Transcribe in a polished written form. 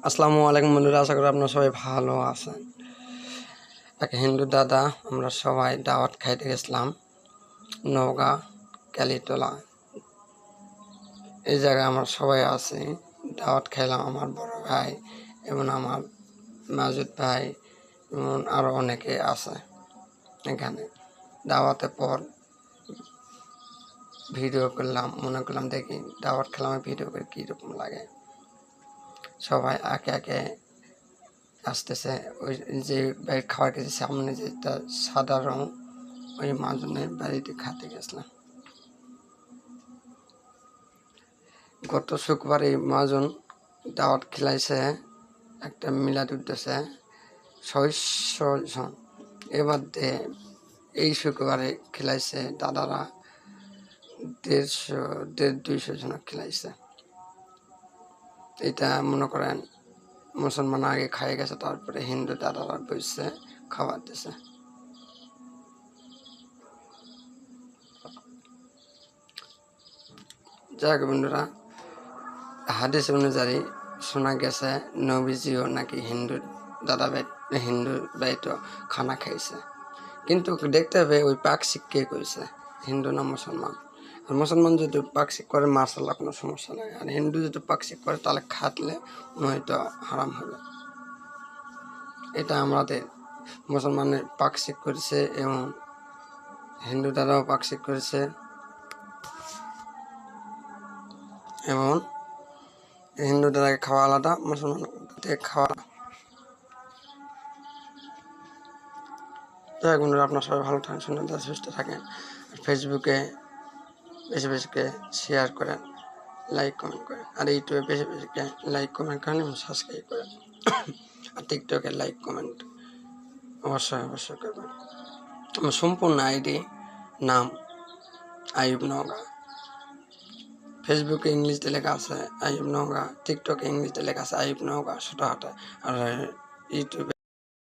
আসসালামু আলাইকুম বন্ধুরা, আশা করি আপনারা সবাই ভালো আছেন। এক হিন্দু দাদা, আমরা সবাই দাওয়াত খাইতে গেছিলাম নওগাঁ ক্যালিটোলা। এই জায়গায় আমরা সবাই আছি, দাওয়াত খাইলাম। আমার বড় ভাই এবং আমার মাজুদ ভাই এবং আরও অনেকে আছে এখানে। দাওয়াতের পর ভিডিও করলাম, মনে করলাম দেখি দাওয়াত খেলাম ভিডিও করে কীরকম লাগে। সবাই একে একে আসতেছে। ওই যে বাড়ির খাবার খেয়েছে সামনে যেটা সাদা রং, ওই মাজনের বাড়িতে খাতে গেছিলাম। গত শুক্রবার এই মাজন দাওয়াত খেলাইছে, একটা মিলাদ উঠতেছে 600 জন। এবার এই শুক্রবারে খেলাইছে দাদারা 150-200 জন খেলাইছে। এটা মনে করেন মুসলমান আগে খাই গেছে, তারপরে হিন্দু দাদারা বসছে খাবার দিছে। যাক বন্ধুরা, হাদিস অনুযায়ী শোনা গেছে নবীজিও নাকি হিন্দু বাড়িতে খানা খাইছে। কিন্তু দেখতে হবে ওই পাকশিক কে করেছে, হিন্দু না মুসলমান। আর মুসলমান যদি পাকশিক করে মার্শাল্লাহ কোনো সমস্যা নেই, আর হিন্দু যদি পাকশিক করে তাহলে খাটলে নয়তো হারাম হবে। এটা আমাদের মুসলমানের পাকশিক করেছে এবং হিন্দু দ্বারাও পাকশিক করেছে এবং হিন্দু দ্বারাকে খাওয়া আলাদা, মুসলমান খাওয়া। যাই বন্ধুরা, আপনার সবাই ভালো থাকেন, সুন্দর সুস্থ থাকেন। আর ফেসবুকে বেশি বেশিকে শেয়ার করেন, লাইক কমেন্ট করেন। আর ইউটিউবে বেশি বেশিকে লাইক কমেন্ট করেন এবং সাবস্ক্রাইব করেন। আর টিকটকে লাইক কমেন্ট অবশ্যই করবেন। আমার সম্পূর্ণ আইডি নাম আইয়ুব নওগাঁ। ফেসবুকে ইংলিশতে লেখা আছে আইয়ুব নওগাঁ, টিকটকে ইংলিশতে লেখা আছে আইয়ুব নওগাঁ ছোটো হাতে, আর ইউটিউবে